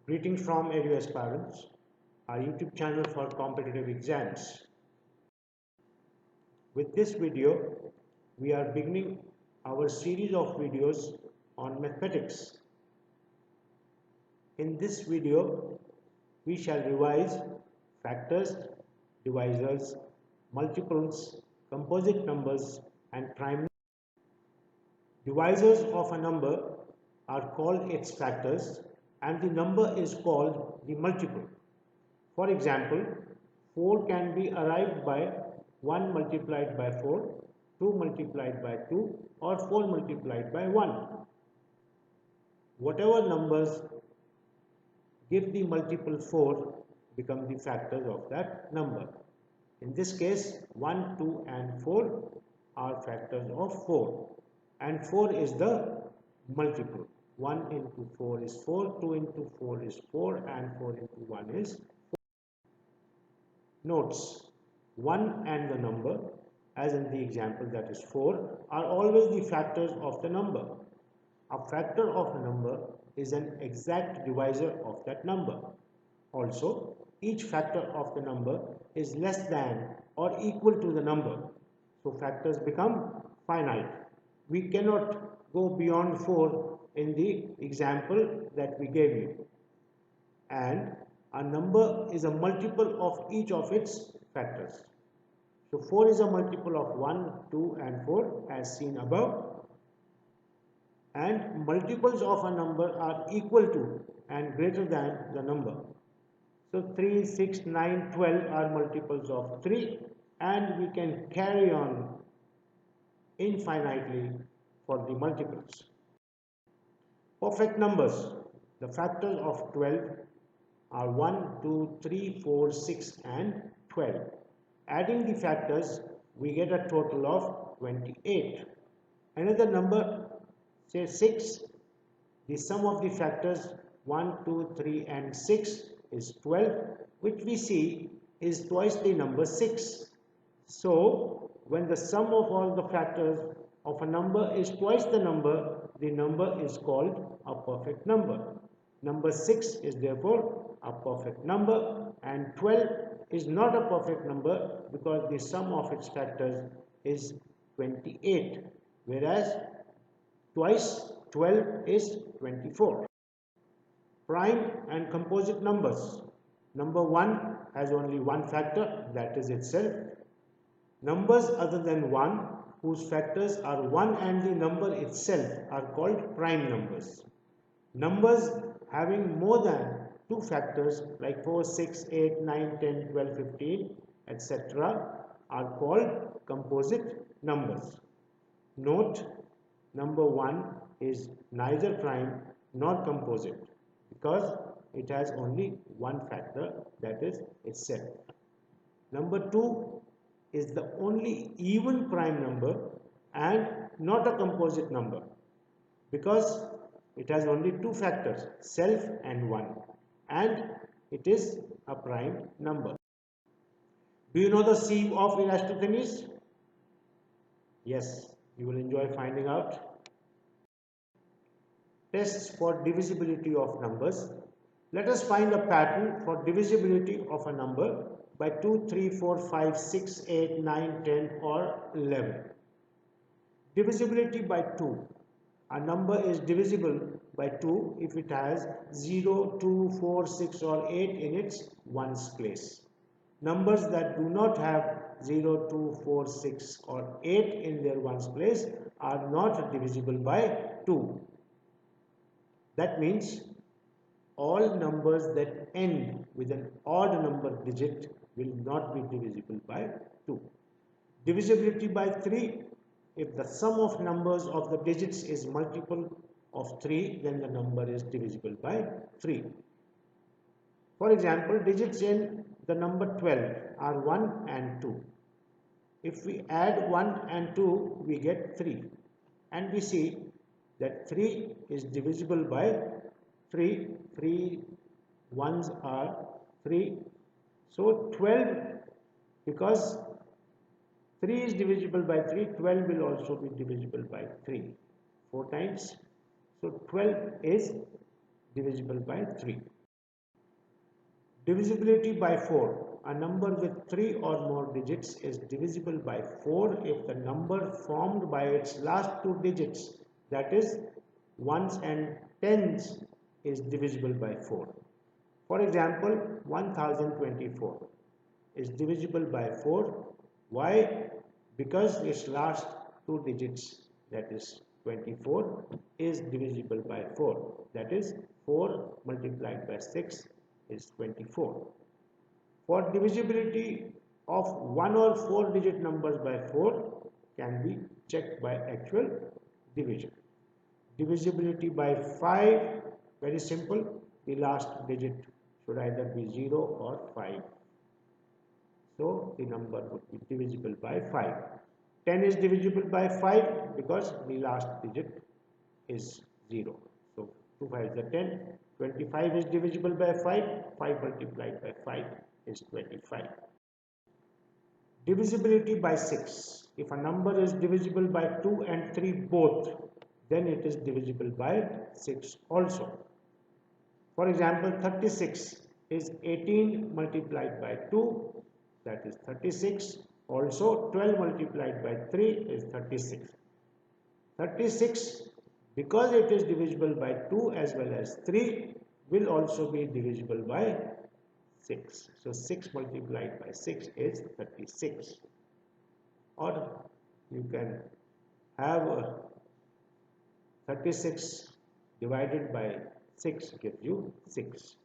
Greetings from AU Aspirants, our YouTube channel for competitive exams. With this video, we are beginning our series of videos on mathematics. In this video, we shall revise factors, divisors, multiples, composite numbers, and prime. Divisors of a number are called its factors, and the number is called the multiple. For example, 4 can be arrived by 1 multiplied by 4, 2 multiplied by 2, or 4 multiplied by 1. Whatever numbers give the multiple 4 become the factors of that number. In this case, 1, 2 and 4 are factors of 4, and 4 is the multiple. 1 into 4 is 4, 2 into 4 is 4, and 4 into 1 is 4. Notes: 1 and the number, as in the example that is 4, are always the factors of the number. A factor of a number is an exact divisor of that number. Also, each factor of the number is less than or equal to the number. So factors become finite. We cannot go beyond 4 in the example that we gave you. And a number is a multiple of each of its factors. So 4 is a multiple of 1, 2 and 4 as seen above. And multiples of a number are equal to and greater than the number. So 3, 6, 9, 12 are multiples of 3, and we can carry on infinitely for the multiples. Perfect numbers. The factors of 12 are 1, 2, 3, 4, 6 and 12. Adding the factors, we get a total of 28. Another number, say 6, the sum of the factors 1, 2, 3 and 6 is 12, which we see is twice the number 6. So, when the sum of all the factors of a number is twice the number is called a perfect number. Number 6 is therefore a perfect number, and 12 is not a perfect number because the sum of its factors is 28, whereas twice 12 is 24. Prime and composite numbers. Number 1 has only one factor, that is itself. Numbers other than 1 whose factors are 1 and the number itself are called prime numbers. Numbers having more than 2 factors like 4, 6, 8, 9, 10, 12, 15, etc. are called composite numbers. Note, number 1 is neither prime nor composite because it has only one factor, that is itself. Number 2 is the only even prime number and not a composite number because it has only 2 factors, self and 1, and it is a prime number. Do you know the sieve of Eratosthenes? Yes, you will enjoy finding out. Tests for divisibility of numbers. Let us find a pattern for divisibility of a number by 2, 3, 4, 5, 6, 8, 9, 10 or 11. Divisibility by 2. A number is divisible by 2 if it has 0, 2, 4, 6 or 8 in its ones place. Numbers that do not have 0, 2, 4, 6 or 8 in their ones place are not divisible by 2. That means all numbers that end with an odd number digit will not be divisible by 2. Divisibility by 3. If the sum of numbers of the digits is multiple of 3, then the number is divisible by 3. For example, digits in the number 12 are 1 and 2. If we add 1 and 2, we get 3. And we see that 3 is divisible by 3. 3 ones are 3. So 12, because 3 is divisible by 3, 12 will also be divisible by 3. 4 times. So 12 is divisible by 3. Divisibility by 4. A number with 3 or more digits is divisible by 4 if the number formed by its last two digits, that is, ones and tens, is divisible by 4. For example, 1024 is divisible by 4. Why? Because its last two digits, that is 24, is divisible by 4. That is, 4 multiplied by 6 is 24. For divisibility of 1 or 4 digit numbers by 4 can be checked by actual division. Divisibility by 5, very simple, the last digit should either be 0 or 5. So the number would be divisible by 5. 10 is divisible by 5 because the last digit is 0. So 2 5 is 10. 25 is divisible by 5. 5 multiplied by 5 is 25. Divisibility by 6. If a number is divisible by 2 and 3 both, then it is divisible by 6 also. For example, 36 is 18 multiplied by 2, that is 36. Also, 12 multiplied by 3 is 36. 36, because it is divisible by 2 as well as 3, will also be divisible by 6. So 6 multiplied by 6 is 36. Or you can have 36 divided by 6 gives you 6.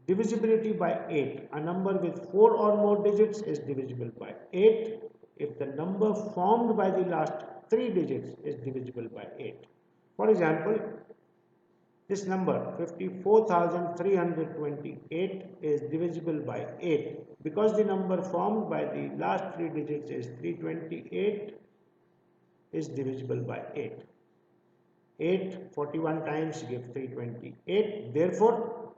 Divisibility by 8. A number with 4 or more digits is divisible by 8 if the number formed by the last 3 digits is divisible by 8. For example, this number 54,328 is divisible by 8 because the number formed by the last 3 digits is 328 is divisible by 8. 8 41 times gives 328. Therefore,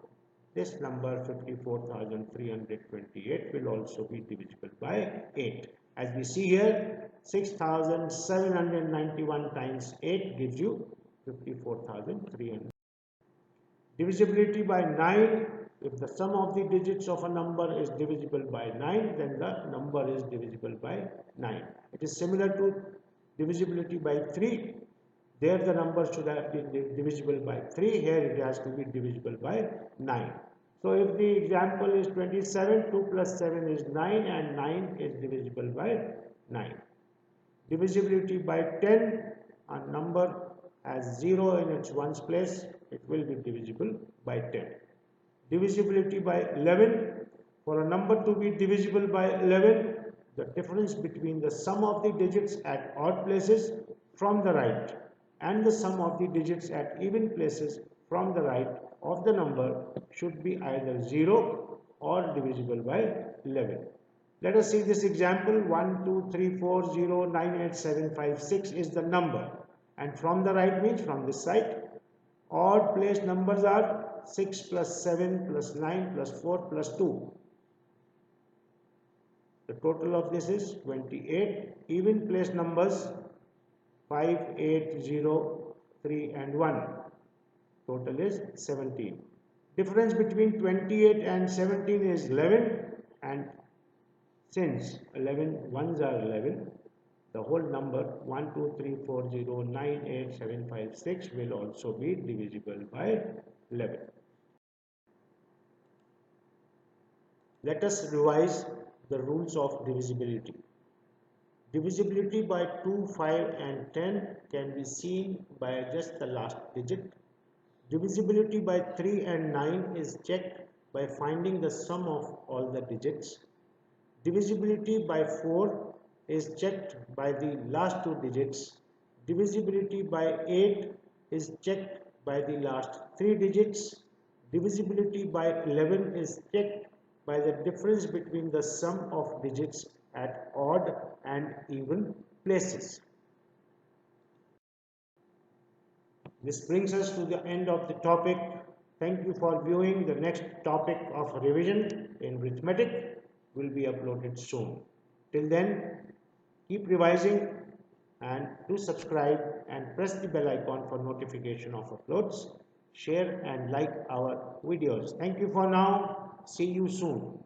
this number 54,328 will also be divisible by 8. As we see here, 6,791 times 8 gives you 54,300. Divisibility by 9. If the sum of the digits of a number is divisible by 9, then the number is divisible by 9. It is similar to divisibility by 3. There the number should have been divisible by 3. Here it has to be divisible by 9. So if the example is 27, 2 plus 7 is 9 and 9 is divisible by 9. Divisibility by 10. A number has 0 in its ones place. It will be divisible by 10. Divisibility by 11. For a number to be divisible by 11, the difference between the sum of the digits at odd places from the right and the sum of the digits at even places from the right of the number should be either 0 or divisible by 11. Let us see this example. 1, 2, 3, 4, 0, 9, 8, 7, 5, 6 is the number. And from the right means from this side. Odd place numbers are 6 plus 7 plus 9 plus 4 plus 2. The total of this is 28. Even place numbers 5, 8, 0, 3 and 1. Total is 17. Difference between 28 and 17 is 11, and since 11 ones are 11, the whole number 1, 2, 3, 4, 0, 9, 8, 7, 5, 6 will also be divisible by 11. Let us revise the rules of divisibility. Divisibility by 2, 5 and 10 can be seen by just the last digit. Divisibility by 3 and 9 is checked by finding the sum of all the digits. Divisibility by 4 is checked by the last two digits. Divisibility by 8 is checked by the last 3 digits. Divisibility by 11 is checked by the difference between the sum of digits at odd and even places. This brings us to the end of the topic. Thank you for viewing. The next topic of revision in arithmetic will be uploaded soon. Till then, keep revising and do subscribe and press the bell icon for notification of uploads. Share and like our videos. Thank you for now. See you soon.